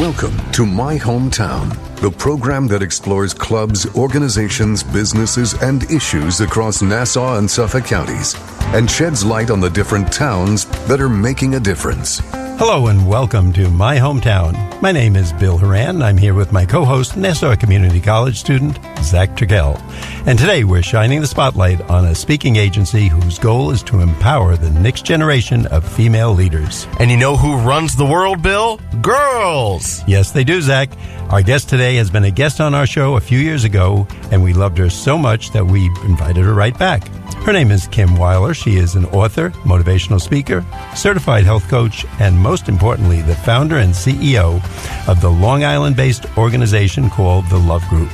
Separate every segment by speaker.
Speaker 1: Welcome to My Hometown, the program that explores clubs, organizations, businesses, and issues across Nassau and Suffolk counties and sheds light on the different towns that are making a difference.
Speaker 2: Hello and welcome to My Hometown. My name is Bill Horan. I'm here with my co-host, Nassau Community College student, Zac Turkel. And today we're shining the spotlight on a speaking agency whose goal is to empower the next generation of female leaders.
Speaker 3: And you know who runs the world, Bill? Girls!
Speaker 2: Yes, they do, Zac. Our guest today has been a guest on our show a few years ago, and we loved her so much that we invited her right back. Her name is Kim Weiler. She is an author, motivational speaker, certified health coach, and most importantly, the founder and CEO of the Long Island-based organization called The Love Group.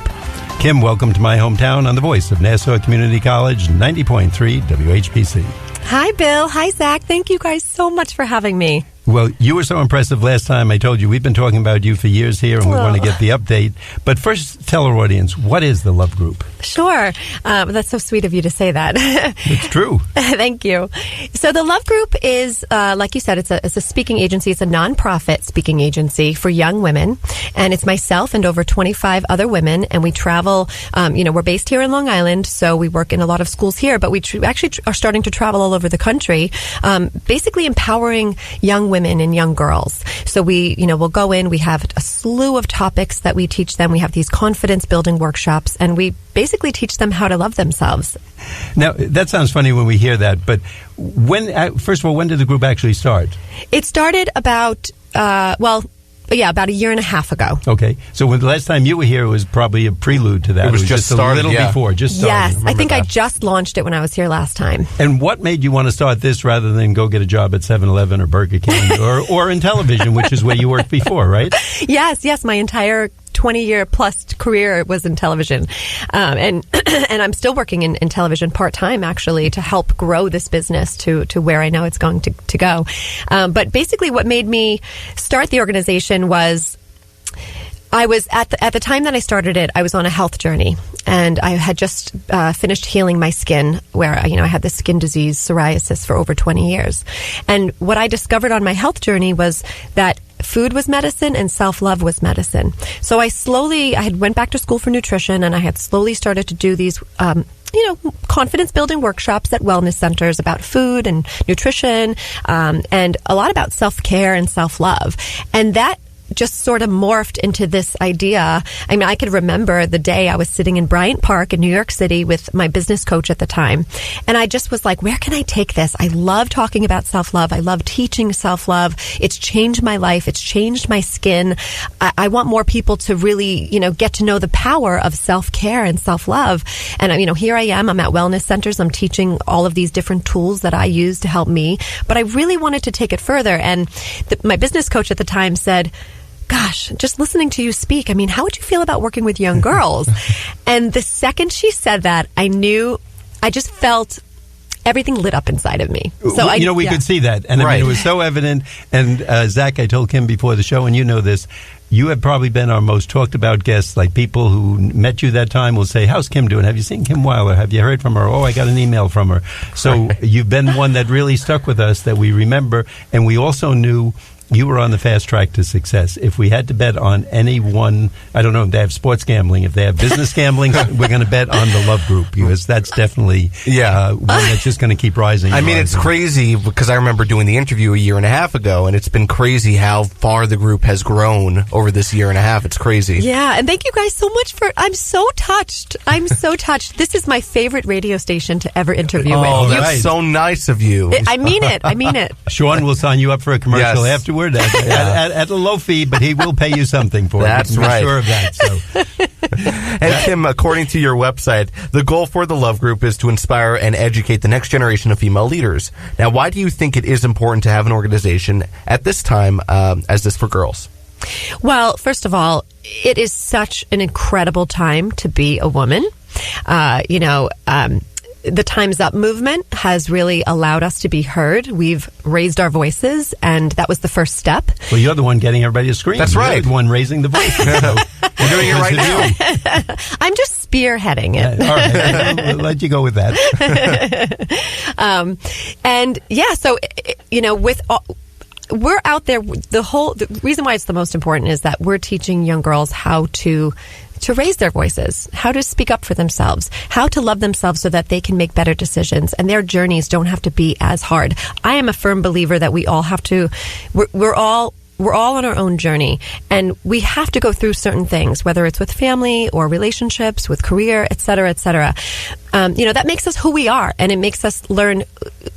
Speaker 2: Kim, welcome to My Hometown on the voice of Nassau Community College, 90.3 WHPC.
Speaker 4: Hi, Bill. Hi, Zac. Thank you guys so much for having me.
Speaker 2: Well, you were so impressive last time. I told you we've been talking about you for years here, and we want to get the update. But first, tell our audience, what is the Love Group?
Speaker 4: Sure. That's so sweet of you to say that.
Speaker 2: It's true.
Speaker 4: Thank you. So the Love Group is, like you said, it's a speaking agency. It's a nonprofit speaking agency for young women. And it's myself and over 25 other women. And we travel, we're based here in Long Island, so we work in a lot of schools here. But we actually are starting to travel all over the country, basically empowering young women and young girls. So we'll go in, we have a slew of topics that we teach them. We have these confidence building workshops, and we basically teach them how to love themselves.
Speaker 2: Now, that sounds funny when we hear that, but first of all, when did the group actually start?
Speaker 4: It started about a year and a half ago.
Speaker 2: Okay. So when the last time you were here, it was probably a prelude to that.
Speaker 3: It was just started,
Speaker 2: a little before. Just started.
Speaker 4: Yes. I think I just launched it when I was here last time.
Speaker 2: And what made you want to start this rather than go get a job at 7-Eleven or Burger King or in television, which is where you worked before, right?
Speaker 4: Yes. My entire 20-year plus career was in television. And I'm still working in television part-time, actually, to help grow this business to where I know it's going to go. But basically what made me start the organization was I was at the time that I started it, I was on a health journey, and I had just finished healing my skin, where I had this skin disease, psoriasis, for over 20 years. And what I discovered on my health journey was that food was medicine and self-love was medicine. So I had went back to school for nutrition, and I had slowly started to do these confidence building workshops at wellness centers about food and nutrition, and a lot about self-care and self-love. And that just sort of morphed into this idea. I mean, I could remember the day I was sitting in Bryant Park in New York City with my business coach at the time. And I just was like, where can I take this? I love talking about self-love. I love teaching self-love. It's changed my life. It's changed my skin. I want more people to really, get to know the power of self-care and self-love. And, here I am. I'm at wellness centers. I'm teaching all of these different tools that I use to help me. But I really wanted to take it further. And my business coach at the time said, gosh, just listening to you speak, how would you feel about working with young girls? And the second she said that, I just felt everything lit up inside of me. So
Speaker 2: we could see that. And
Speaker 3: right.
Speaker 2: It was so evident. And Zac, I told Kim before the show, and you know this, you have probably been our most talked about guests. Like, people who met you that time will say, how's Kim doing? Have you seen Kim Weiler? Have you heard from her? Oh, I got an email from her. So you've been one that really stuck with us, that we remember. And we also knew you were on the fast track to success. If we had to bet on any one, I don't know if they have sports gambling, if they have business gambling, we're going to bet on the Love Group, because that's definitely one that's just going to keep rising.
Speaker 3: It's crazy, because I remember doing the interview a year and a half ago, and it's been crazy how far the group has grown over this year and a half. It's crazy.
Speaker 4: Yeah, and thank you guys so much I'm so touched. This is my favorite radio station to ever interview with.
Speaker 3: Oh, that's so nice of you.
Speaker 4: I mean it.
Speaker 2: Sean will sign you up for a commercial afterwards. At a low fee, but he will pay you something for it.
Speaker 3: That's right.
Speaker 2: Be sure of that. So.
Speaker 3: And Kim, according to your website, the goal for the Love Group is to inspire and educate the next generation of female leaders. Now, why do you think it is important to have an organization at this time as this for girls?
Speaker 4: Well, first of all, it is such an incredible time to be a woman. The Time's Up movement has really allowed us to be heard. We've raised our voices, and that was the first step.
Speaker 2: Well, you're the one getting everybody to scream.
Speaker 3: That's right.
Speaker 2: You're the one raising the voice. So
Speaker 3: you're doing it right now.
Speaker 4: I'm just spearheading it.
Speaker 2: All right. We'll let you go with that.
Speaker 4: So, with all, we're out there. The reason why it's the most important is that we're teaching young girls how to raise their voices, how to speak up for themselves, how to love themselves so that they can make better decisions and their journeys don't have to be as hard. I am a firm believer that we all have to, we're all on our own journey, and we have to go through certain things, whether it's with family or relationships, with career, et cetera, et cetera. That makes us who we are, and it makes us learn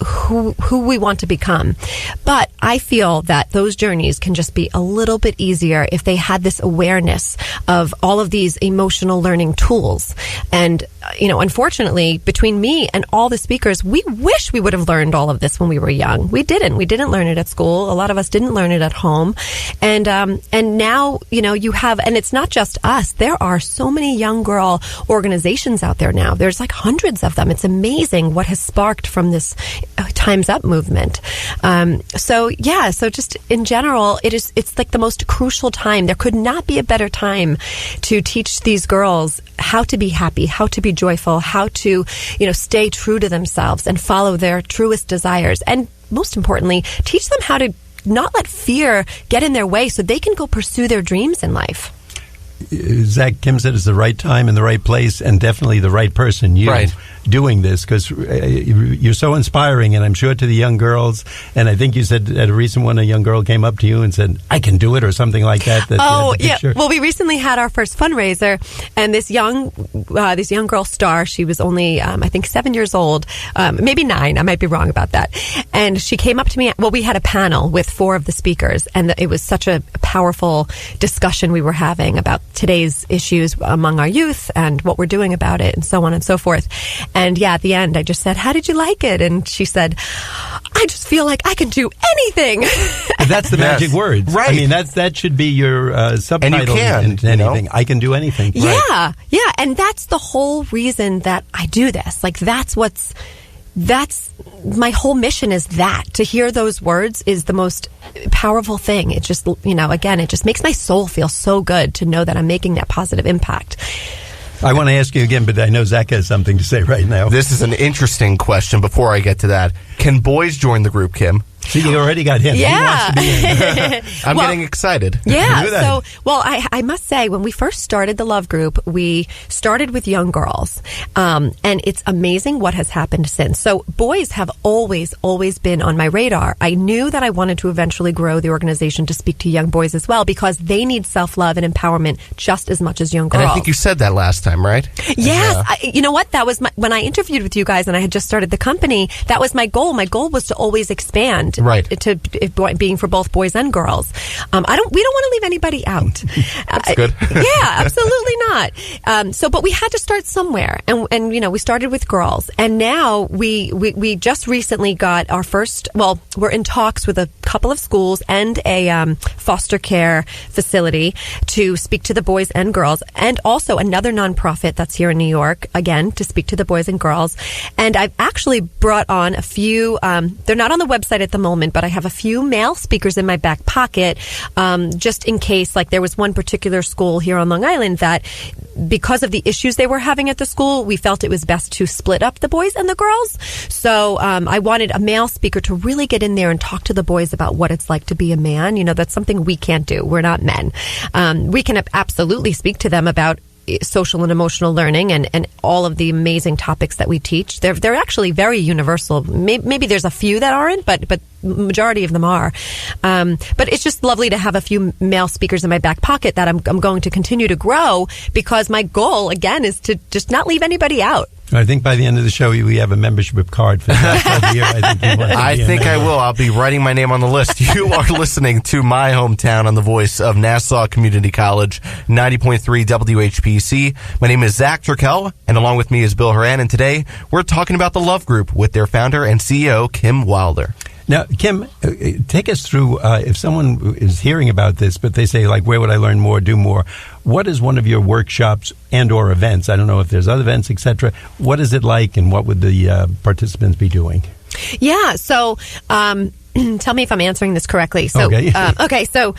Speaker 4: who we want to become. But I feel that those journeys can just be a little bit easier if they had this awareness of all of these emotional learning tools. And, unfortunately, between me and all the speakers, we wish we would have learned all of this when we were young. We didn't. We didn't learn it at school. A lot of us didn't learn it at home. And now, you have, and it's not just us. There are so many young girl organizations out there now. There's like hundreds of them. It's amazing what has sparked from this Time's Up movement. So just in general, it's like the most crucial time. There could not be a better time to teach these girls how to be happy, how to be joyful, how to, stay true to themselves and follow their truest desires. And most importantly, teach them how to not let fear get in their way so they can go pursue their dreams in life.
Speaker 2: Zac, Kim said it's the right time and the right place, and definitely the right person. Doing this, because you're so inspiring, and I'm sure to the young girls. And I think you said at a recent one, a young girl came up to you and said, "I can do it," or something like that.
Speaker 4: Well, we recently had our first fundraiser, and this young girl star. She was only, I think, 7 years old, maybe 9. I might be wrong about that. And she came up to me. Well, we had a panel with 4 of the speakers, and it was such a powerful discussion we were having about today's issues among our youth and what we're doing about it, and so on and so forth. And at the end, I just said, "How did you like it?" And she said, "I just feel like I can do anything."
Speaker 2: That's the magic word.
Speaker 3: Right.
Speaker 2: I mean, that should be your subtitle.
Speaker 3: And you can,
Speaker 2: into anything. I can do anything.
Speaker 4: Yeah, right. Yeah. And that's the whole reason that I do this. Like, that's my whole mission is that. To hear those words is the most powerful thing. It just, again, it just makes my soul feel so good to know that I'm making that positive impact.
Speaker 2: I want to ask you again, but I know Zac has something to say right now.
Speaker 3: This is an interesting question before I get to that. Can boys join the group, Kim?
Speaker 2: See, you already got him.
Speaker 4: Yeah.
Speaker 2: He wants to be in.
Speaker 3: I'm getting excited.
Speaker 4: Yeah. I must say, when we first started the Love Group, we started with young girls. And it's amazing what has happened since. So boys have always been on my radar. I knew that I wanted to eventually grow the organization to speak to young boys as well, because they need self-love and empowerment just as much as young girls.
Speaker 3: And I think you said that last time, right?
Speaker 4: Yes. You know what? That was when I interviewed with you guys and I had just started the company, that was my goal. My goal was to always expand.
Speaker 3: Right.
Speaker 4: To being for both boys and girls. We don't want to leave anybody out.
Speaker 3: That's good.
Speaker 4: Yeah, absolutely not. But we had to start somewhere, and we started with girls, and now we just recently got our first. Well, we're in talks with a couple of schools and a foster care facility to speak to the boys and girls, and also another nonprofit that's here in New York, again, to speak to the boys and girls. And I've actually brought on a few. They're not on the website at the moment, but I have a few male speakers in my back pocket, just in case. Like, there was one particular school here on Long Island that, because of the issues they were having at the school, we felt it was best to split up the boys and the girls. So I wanted a male speaker to really get in there and talk to the boys about what it's like to be a man. That's something we can't do. We're not men. We can absolutely speak to them about social and emotional learning and all of the amazing topics that we teach. They're actually very universal. Maybe there's a few that aren't, but majority of them are. But it's just lovely to have a few male speakers in my back pocket that I'm going to continue to grow, because my goal, again, is to just not leave anybody out.
Speaker 2: I think by the end of the show, we have a membership card for the year.
Speaker 3: I think I will. I'll be writing my name on the list. You are listening to My Hometown on the voice of Nassau Community College, 90.3 WHPC. My name is Zac Turkel, and along with me is Bill Horan, and today we're talking about the Love Group with their founder and CEO, Kim Weiler.
Speaker 2: Now, Kim, take us through, if someone is hearing about this, but they say, like, where would I learn more, do more? What is one of your workshops and or events? I don't know if there's other events, etc. What is it like, and what would the participants be doing?
Speaker 4: Yeah, so tell me if I'm answering this correctly. So,
Speaker 2: okay.
Speaker 4: So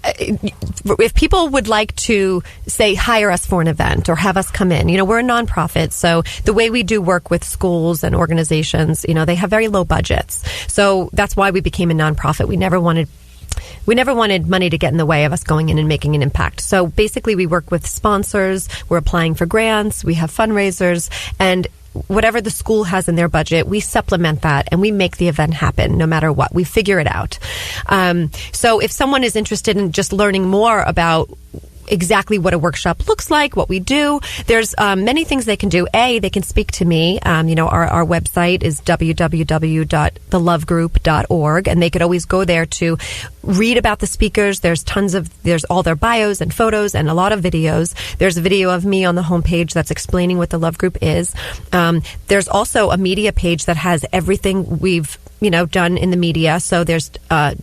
Speaker 4: if people would like to, say, hire us for an event or have us come in, we're a nonprofit. So the way we do work with schools and organizations, they have very low budgets. So that's why we became a nonprofit. We never wanted we never wanted money to get in the way of us going in and making an impact. So basically we work with sponsors, we're applying for grants, we have fundraisers, and whatever the school has in their budget, we supplement that and we make the event happen no matter what. We figure it out. So if someone is interested in just learning more about exactly what a workshop looks like, what we do, there's many things they can do. They can speak to me. Our website is www.thelovegroup.org, and they could always go there to read about the speakers. There's all their bios and photos and a lot of videos. There's a video of me on the homepage that's explaining what the Love Group is. There's also a media page that has everything we've done in the media. So there's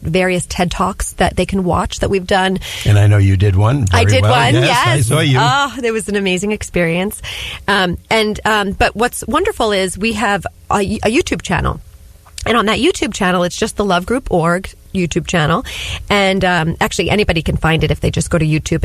Speaker 4: various TED Talks that they can watch that we've done.
Speaker 2: And I know you did one.
Speaker 4: I did one, yes.
Speaker 2: I saw you.
Speaker 4: Oh, it was an amazing experience. But what's wonderful is we have a YouTube channel. And on that YouTube channel, it's just the lovegroup.org YouTube channel. And actually, anybody can find it if they just go to YouTube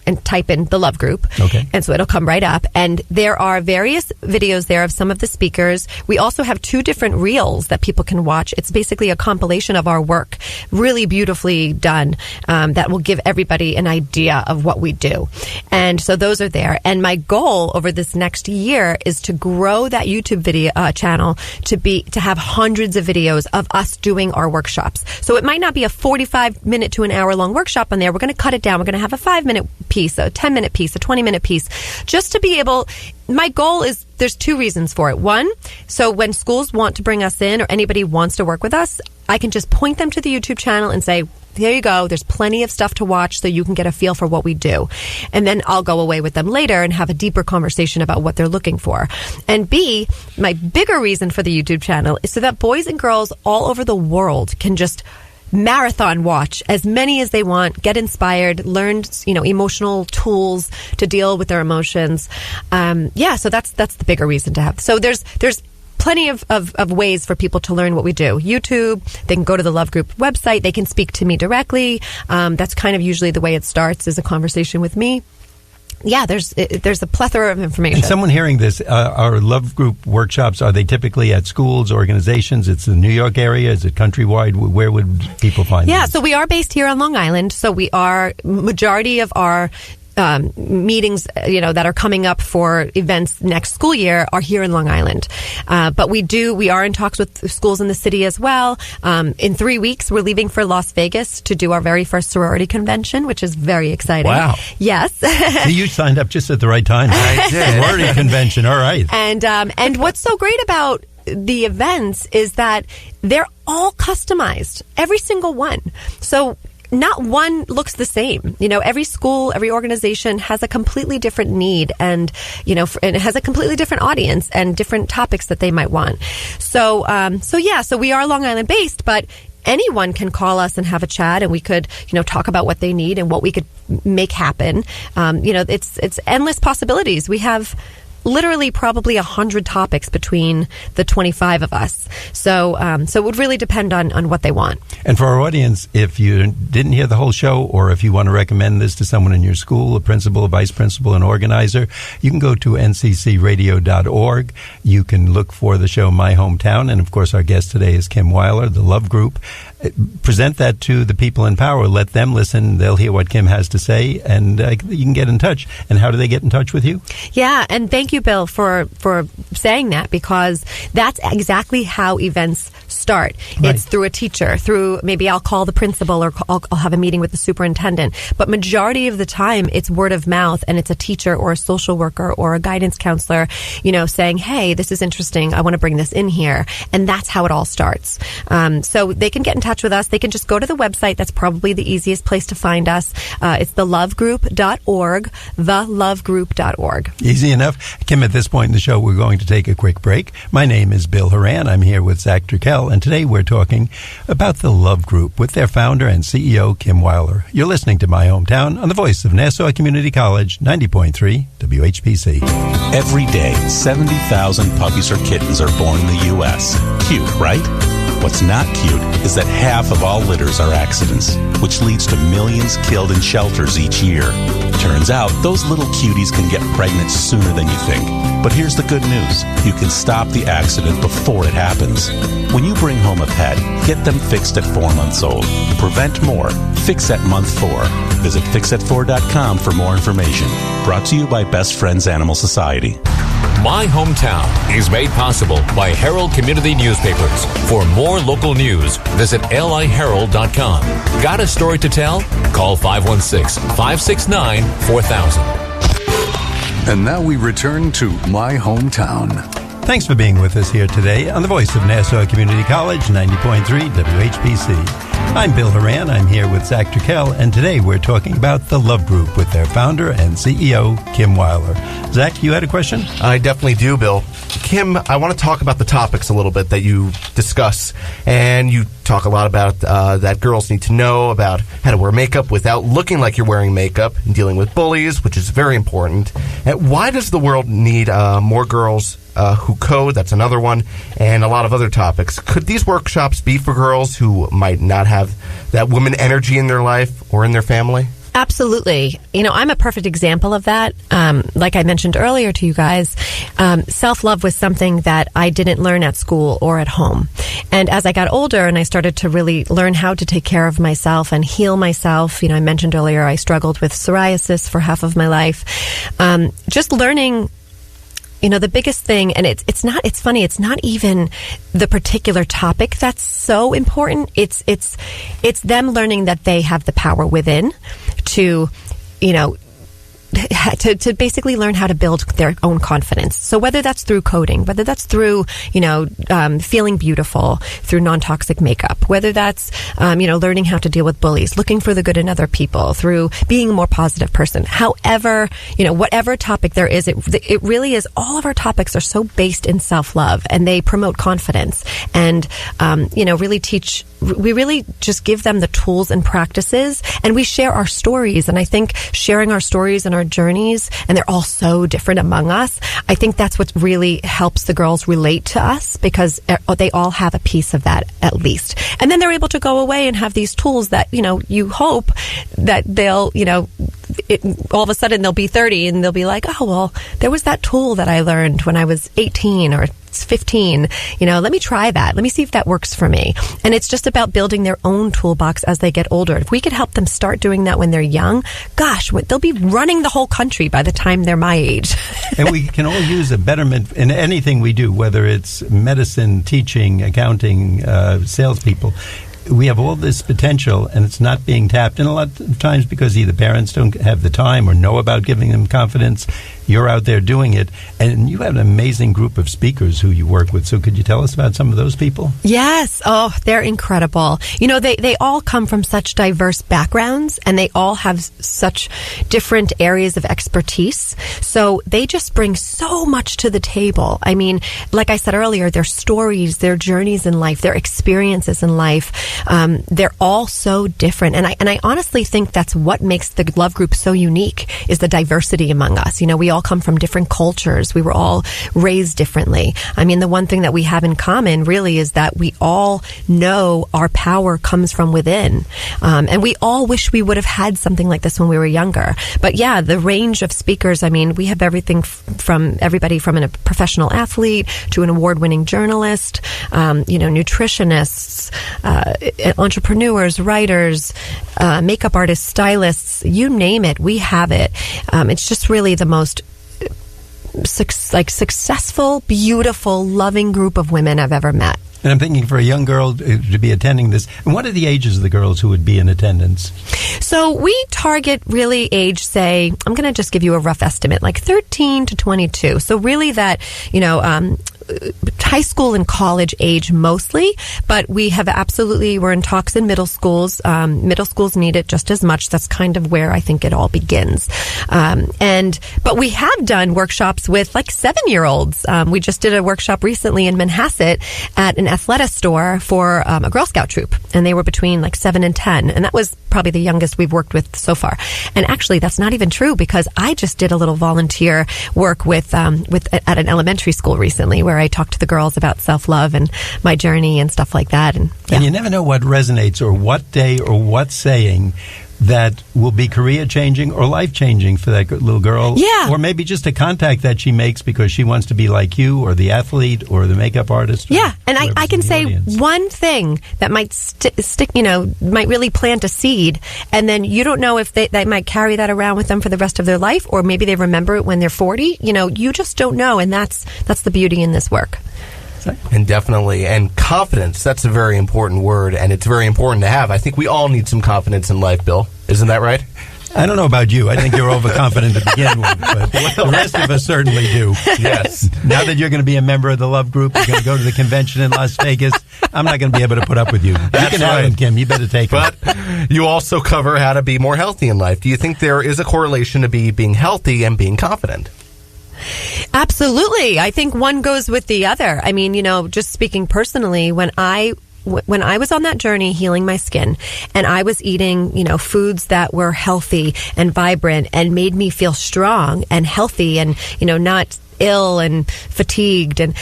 Speaker 4: and type in the Love Group.
Speaker 2: Okay.
Speaker 4: And so it'll come right up. And there are various videos there of some of the speakers. We also have 2 different reels that people can watch. It's basically a compilation of our work, really beautifully done, that will give everybody an idea of what we do. And so those are there. And my goal over this next year is to grow that YouTube video channel to have hundreds of videos of us doing our workshops. So it might not be a 45-minute to an hour-long workshop on there. We're going to cut it down. We're going to have a 5-minute piece, a 10-minute piece, a 20-minute piece, just to be able... My goal is, there's 2 reasons for it. One, so when schools want to bring us in or anybody wants to work with us, I can just point them to the YouTube channel and say, here you go. There's plenty of stuff to watch so you can get a feel for what we do. And then I'll go away with them later and have a deeper conversation about what they're looking for. And B, my bigger reason for the YouTube channel is so that boys and girls all over the world can just marathon watch as many as they want, get inspired, learn, emotional tools to deal with their emotions. So that's the bigger reason to have. So there's plenty of ways for people to learn what we do. YouTube, they can go to the Love Group website, they can speak to me directly. That's kind of usually the way it starts, is a conversation with me. Yeah, there's a plethora of information.
Speaker 2: And someone hearing this, our Love Group workshops, are they typically at schools, organizations? It's the New York area? Is it countrywide? Where would people find
Speaker 4: Yeah,
Speaker 2: these?
Speaker 4: so we are based here on Long Island. So majority of our meetings, that are coming up for events next school year are here in Long Island. But we are in talks with schools in the city as well. In 3 weeks, we're leaving for Las Vegas to do our very first sorority convention, which is very exciting.
Speaker 2: Wow.
Speaker 4: Yes.
Speaker 2: So you signed up just at the right time.
Speaker 3: I did.
Speaker 2: Sorority convention, all right.
Speaker 4: And what's so great about the events is that they're all customized, every single one. So not one looks the same. Every school, every organization has a completely different need, and and it has a completely different audience and different topics that they might want. So we are Long Island based, but anyone can call us and have a chat, and we could talk about what they need and what we could make happen. It's endless possibilities. We have literally probably 100 topics between the 25 of us. So it would really depend on what they want.
Speaker 2: And for our audience, if you didn't hear the whole show, or if you want to recommend this to someone in your school, a principal, a vice principal, an organizer, you can go to nccradio.org. You can look for the show My Hometown. And of course, our guest today is Kim Weiler, the Love Group. Present that to the people in power. Let them listen. They'll hear what Kim has to say, and you can get in touch. And how do they get in touch with you? Yeah,
Speaker 4: and thank you, Bill, for saying that, because that's exactly how events start. Right. It's through a teacher, through maybe I'll call the principal, or I'll have a meeting with the superintendent. But majority of the time, it's word of mouth, and it's a teacher or a social worker or a guidance counselor, saying, hey, this is interesting. I want to bring this in here. And that's how it all starts. So they can get in touch with us. They can just go to the website. That's probably the easiest place to find us. It's thelovegroup.org, thelovegroup.org.
Speaker 2: Easy enough. Kim, at this point in the show, we're going to take a quick break. My name is Bill Horan. I'm here with Zac Turkel, and today we're talking about the Love Group with their founder and CEO, Kim Weiler. You're listening to My Hometown on the voice of Nassau Community College, 90.3 WHPC.
Speaker 5: Every day, 70,000 puppies or kittens are born in the U.S. Cute, right? What's not cute is that half of all litters are accidents, which leads to millions killed in shelters each year. Turns out, those little cuties can get pregnant sooner than you think. But here's the good news. You can stop the accident before it happens. When you bring home a pet, get them fixed at 4 months old. Prevent more. Fix at month 4. Visit fixat4.com for more information. Brought to you by Best Friends Animal Society.
Speaker 6: My Hometown is made possible by Herald Community Newspapers. For more local news, visit liherald.com. Got a story to tell? Call 516-569-4000.
Speaker 1: And now we return to My Hometown.
Speaker 2: Thanks for being with us here today on the voice of Nassau Community College, 90.3 WHPC. I'm Bill Horan. I'm here with Zac Turkel, and today we're talking about the Love Group with their founder and CEO, Kim Weiler. Zac, you had a question?
Speaker 3: I definitely do, Bill. Kim, I want to talk about the topics a little bit that you discuss, and you talk a lot about that girls need to know about how to wear makeup without looking like you're wearing makeup, and dealing with bullies, which is very important. And why does the world need more girls who code? That's another one, and a lot of other topics. Could these workshops be for girls who might not have that woman energy in their life or in their family?
Speaker 4: Absolutely. You know, I'm a perfect example of that. Like I mentioned earlier to you guys, self-love was something that I didn't learn at school or at home. And as I got older and I started to really learn how to take care of myself and heal myself, you know, I mentioned earlier I struggled with psoriasis for half of my life. Just learning, you know, the biggest thing, and it's funny, it's not even the particular topic that's so important. It's them learning that they have the power within to, you know, to basically learn how to build their own confidence. So whether that's through coding, whether that's through, you know, feeling beautiful through non-toxic makeup, whether that's, you know, learning how to deal with bullies, looking for the good in other people, through being a more positive person. However, you know, whatever topic there is, it really is, all of our topics are so based in self-love, and they promote confidence and, you know, we really just give them the tools and practices, and we share our stories. And I think sharing our stories and our journeys, and they're all so different among us, I think that's what really helps the girls relate to us, because they all have a piece of that at least. And then they're able to go away and have these tools that, you know, you hope that they'll, you know, all of a sudden they'll be 30 and they'll be like, oh, well, there was that tool that I learned when I was 18 or 15. You know, let me try that. Let me see if that works for me. And it's just about building their own toolbox as they get older. If we could help them start doing that when they're young, gosh, they'll be running the whole country by the time they're my age.
Speaker 2: And we can all use a betterment in anything we do, whether it's medicine, teaching, accounting, salespeople. We have all this potential, and it's not being tapped. And a lot of times because either parents don't have the time or know about giving them confidence, you're out there doing it. And you have an amazing group of speakers who you work with. So could you tell us about some of those people?
Speaker 4: Yes. Oh, they're incredible. You know, they all come from such diverse backgrounds, and they all have such different areas of expertise. So they just bring so much to the table. I mean, like I said earlier, their stories, their journeys in life, their experiences in life, they're all so different. And I honestly think that's what makes the Love Group so unique, is the diversity among us. You know, we all come from different cultures. We were all raised differently. I mean, the one thing that we have in common really is that we all know our power comes from within. And we all wish we would have had something like this when we were younger. But yeah, the range of speakers, I mean, we have everything from everybody from a professional athlete to an award-winning journalist, you know, nutritionists, entrepreneurs, writers, makeup artists, stylists, you name it, we have it. It's just really the most successful, beautiful, loving group of women I've ever met.
Speaker 2: And I'm thinking for a young girl to be attending this, and what are the ages of the girls who would be in attendance?
Speaker 4: So we target really age, say, I'm going to just give you a rough estimate, like 13 to 22. So really that, you know, high school and college age mostly, but we're in talks in middle schools. Middle schools need it just as much. That's kind of where I think it all begins. But we have done workshops with like 7-year-olds. We just did a workshop recently in Manhasset at an Athleta store for a Girl Scout troop, and they were between like 7 and 10, and that was probably the youngest we've worked with so far. And actually, that's not even true, because I just did a little volunteer work at an elementary school recently, where I talked to the girls about self-love and my journey and stuff like that. And
Speaker 2: you never know what resonates or what day or what saying that will be career changing or life changing for that little girl.
Speaker 4: Yeah.
Speaker 2: Or maybe just a contact that she makes because she wants to be like you or the athlete or the makeup artist.
Speaker 4: Yeah, and I can say
Speaker 2: audience.
Speaker 4: one thing that might stick, might really plant a seed, and then you don't know if they might carry that around with them for the rest of their life, or maybe they remember it when they're 40. You just don't know, and that's the beauty in this work.
Speaker 3: And definitely, and confidence, that's a very important word, and it's very important to have. I think we all need some confidence in life, Bill. Isn't that right?
Speaker 2: I don't know about you. I think you're overconfident to begin with, but the rest of us certainly do.
Speaker 3: Yes.
Speaker 2: Now that you're going to be a member of the Love Group, you're going to go to the convention in Las Vegas, I'm not going to be able to put up with you. You can have him, Kim. You better take him.
Speaker 3: But you also cover how to be more healthy in life. Do you think there is a correlation to being healthy and being confident?
Speaker 4: Absolutely. I think one goes with the other. I mean, just speaking personally, when I was on that journey healing my skin, and I was eating, foods that were healthy and vibrant and made me feel strong and healthy and, not ill and fatigued, and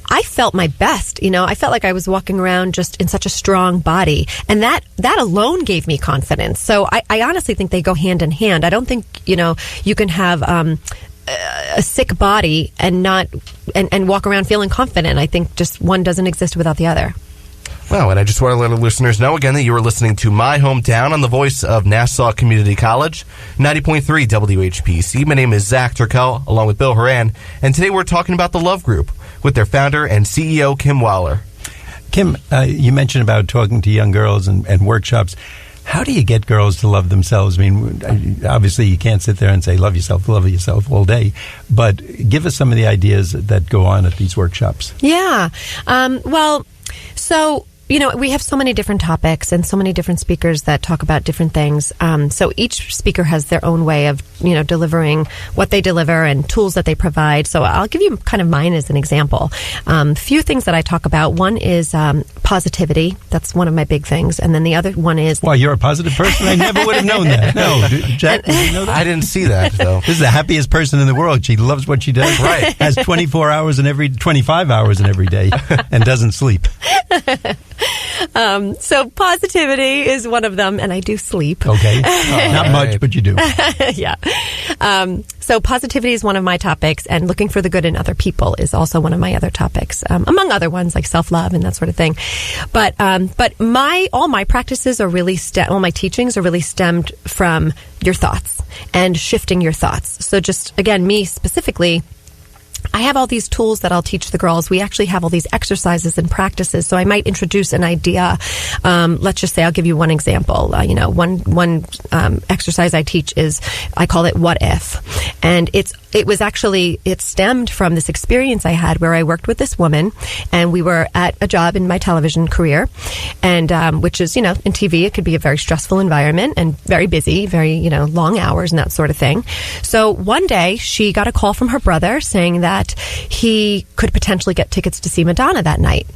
Speaker 4: I felt my best. I felt like I was walking around just in such a strong body, and that alone gave me confidence. So I honestly think they go hand in hand. I don't think, you can have a sick body and walk around feeling confident. I think just one doesn't exist without the other.
Speaker 3: Well, and I just want to let our listeners know again that you are listening to My Hometown on the voice of Nassau Community College, 90.3 WHPC. My name is Zac Turkel, along with Bill Horan, and today we're talking about the Love Group with their founder and CEO, Kim Weiler.
Speaker 2: Kim, you mentioned about talking to young girls and workshops. How do you get girls to love themselves? I mean, obviously you can't sit there and say, love yourself all day. But give us some of the ideas that go on at these workshops.
Speaker 4: Yeah. So we have so many different topics and so many different speakers that talk about different things. So each speaker has their own way of, delivering what they deliver and tools that they provide. So I'll give you kind of mine as an example. Few things that I talk about. One is positivity. That's one of my big things. And then the other one is...
Speaker 2: Wow, you're a positive person? I never would have known that. No, Jack, did you know that?
Speaker 3: I didn't see that, though.
Speaker 2: This is the happiest person in the world. She loves what she does.
Speaker 3: Right.
Speaker 2: Has 25 hours in every day and doesn't sleep.
Speaker 4: So positivity is one of them, and I do sleep.
Speaker 2: Okay. Not much, but you do.
Speaker 4: Yeah. So positivity is one of my topics, and looking for the good in other people is also one of my other topics, among other ones like self-love and that sort of thing. But all my practices are really all my teachings are really stemmed from your thoughts and shifting your thoughts. So just, again, me specifically, I have all these tools that I'll teach the girls. We actually have all these exercises and practices. So I might introduce an idea. Let's just say, I'll give you one example. One exercise I teach is, I call it "What If," and it stemmed from this experience I had where I worked with this woman, and we were at a job in my television career, and which is, in TV, it could be a very stressful environment and very busy, very, long hours and that sort of thing. So one day she got a call from her brother saying that he could potentially get tickets to see Madonna that night.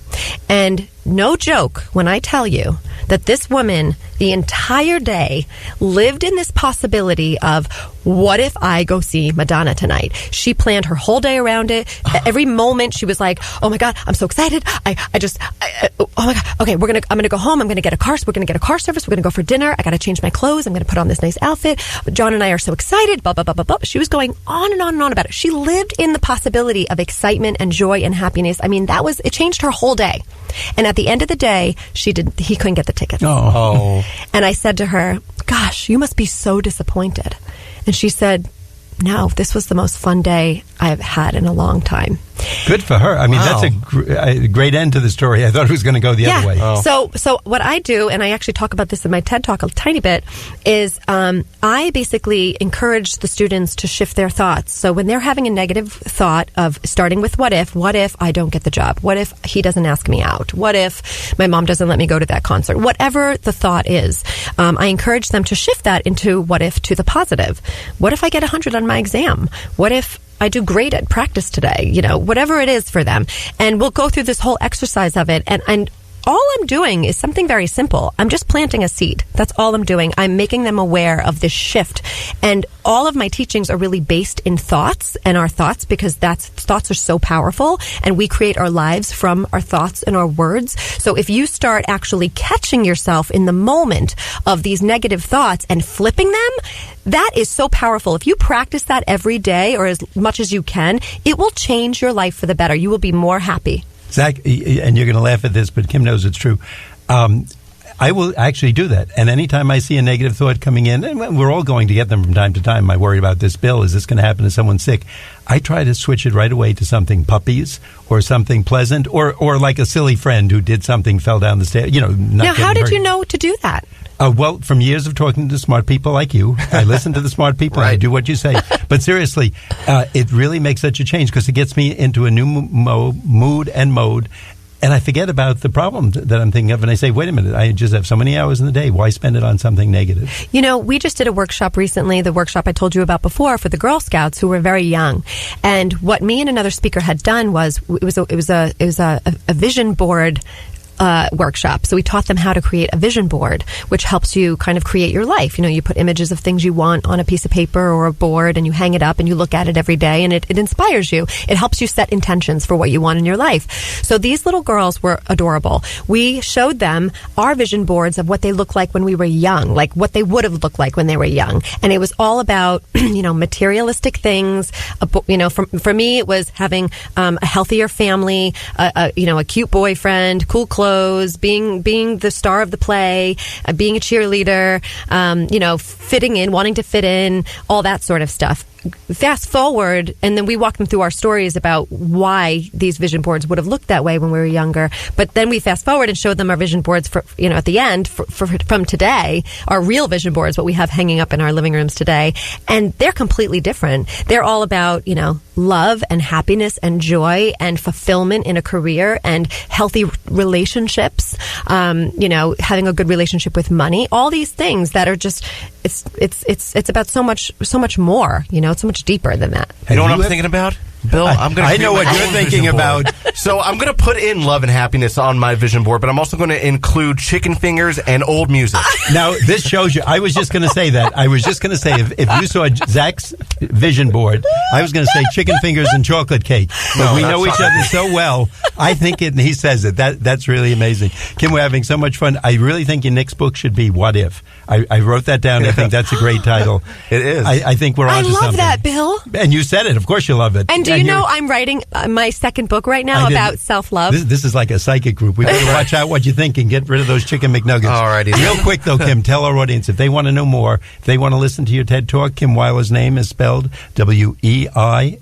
Speaker 4: And no joke when I tell you that this woman, the entire day, lived in this possibility of, what if I go see Madonna tonight? She planned her whole day around it. Every moment she was like, oh my God, I'm so excited. Oh my God. Okay, I'm going to go home. I'm going to get a car. We're going to get a car service. We're going to go for dinner. I got to change my clothes. I'm going to put on this nice outfit. John and I are so excited. Blah, blah, blah, blah, blah. She was going on and on and on about it. She lived in the possibility of excitement and joy and happiness. I mean, it changed her whole day. And at the end of the day, he couldn't get the tickets.
Speaker 2: Oh.
Speaker 4: And I said to her, gosh, you must be so disappointed. And she said, no, this was the most fun day I've had in a long time.
Speaker 2: Good for her. I mean,
Speaker 3: Wow.
Speaker 2: That's a great end to the story. I thought it was going to go the other way.
Speaker 3: Oh.
Speaker 4: So what I do, and I actually talk about this in my TED Talk a tiny bit, is I basically encourage the students to shift their thoughts. So when they're having a negative thought of starting with what if I don't get the job? What if he doesn't ask me out? What if my mom doesn't let me go to that concert? Whatever the thought is, I encourage them to shift that into what if to the positive. What if I get 100 on my exam? What if I do great at practice today? Whatever it is for them. And we'll go through this whole exercise of it. And all I'm doing is something very simple. I'm just planting a seed. That's all I'm doing. I'm making them aware of this shift. And all of my teachings are really based in thoughts and our thoughts, because thoughts are so powerful, and we create our lives from our thoughts and our words. So if you start actually catching yourself in the moment of these negative thoughts and flipping them, that is so powerful. If you practice that every day, or as much as you can, it will change your life for the better. You will be more happy.
Speaker 2: Zach, and you're going to laugh at this, but Kim knows it's true. I will actually do that. And anytime I see a negative thought coming in, and we're all going to get them from time to time, I worry about this bill. Is this going to happen to someone sick? I try to switch it right away to something puppies or something pleasant, or like a silly friend who did something, fell down the stairs.
Speaker 4: Now, how did you know to do that?
Speaker 2: Well, from years of talking to smart people like you, I listen to the smart people and I do what you say. But seriously, it really makes such a change, because it gets me into a new mood and mode. And I forget about the problem that I'm thinking of, and I say, wait a minute, I just have so many hours in the day. Why spend it on something negative? We just did a workshop recently, the workshop I told you about before, for the Girl Scouts who were very young. And what me and another speaker had done was, it was a vision board workshop. So we taught them how to create a vision board, which helps you kind of create your life. You put images of things you want on a piece of paper or a board, and you hang it up and you look at it every day, and it inspires you. It helps you set intentions for what you want in your life. So these little girls were adorable. We showed them our vision boards of what they looked like when we were young, like what they would have looked like when they were young. And it was all about, materialistic things. For me, it was having a healthier family, a cute boyfriend, cool clothes, being the star of the play, being a cheerleader, fitting in, wanting to fit in, all that sort of stuff. Fast forward, and then we walked them through our stories about why these vision boards would have looked that way when we were younger. But then we fast forward and showed them our vision boards for, at the end from today, our real vision boards, what we have hanging up in our living rooms today. And they're completely different. They're all about, love and happiness and joy and fulfillment in a career and healthy relationships, having a good relationship with money, all these things that are just, it's about so much more, it's so much deeper than that.
Speaker 3: You know what I'm thinking about? Bill,
Speaker 2: I know what you're thinking about.
Speaker 3: So I'm going to put in love and happiness on my vision board, but I'm also going to include chicken fingers and old music.
Speaker 2: Now, this shows you. I was just going to say that. I was just going to say, if you saw Zach's vision board, I was going to say chicken fingers and chocolate cake. But we know each other so well. I think it, and he says it. That's really amazing. Kim, we're having so much fun. I really think your next book should be What If? I wrote that down. I think that's a great title.
Speaker 3: It is.
Speaker 2: I think we're on to something.
Speaker 4: I love that, Bill.
Speaker 2: And you said it. Of course you love it.
Speaker 4: And do you know I'm writing my second book right now about self-love?
Speaker 2: This is like a psychic group. We better watch out what you think and get rid of those chicken McNuggets.
Speaker 3: Alrighty.
Speaker 2: Real quick, though, Kim, tell our audience, if they want to know more, if they want to listen to your TED Talk, Kim Weiler's name is spelled W-E-I.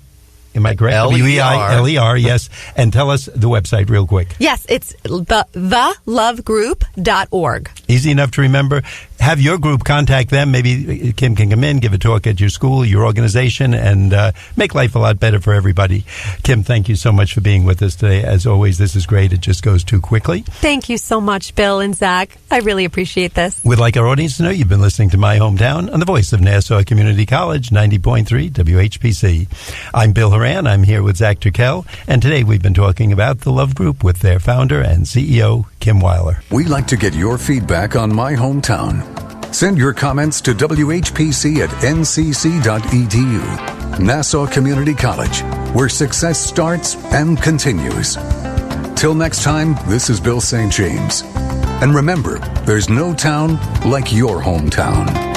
Speaker 2: Am I correct? W-E-I-L-E-R, yes. And tell us the website real quick.
Speaker 4: Yes, it's thelovegroup.org.
Speaker 2: Easy enough to remember. Have your group contact them. Maybe Kim can come in, give a talk at your school, your organization, and make life a lot better for everybody. Kim, thank you so much for being with us today. As always, this is great. It just goes too quickly.
Speaker 4: Thank you so much, Bill and Zach. I really appreciate this.
Speaker 2: We'd like our audience to know you've been listening to My Hometown on the voice of Nassau Community College, 90.3 WHPC. I'm Bill Horan. I'm here with Zac Turkel, and today we've been talking about the Love Group with their founder and CEO, Kim Weiler.
Speaker 1: We'd like to get your feedback on My Hometown. Send your comments to WHPC@ncc.edu. Nassau Community College, where success starts and continues. Till next time, this is Bill St. James. And remember, there's no town like your hometown.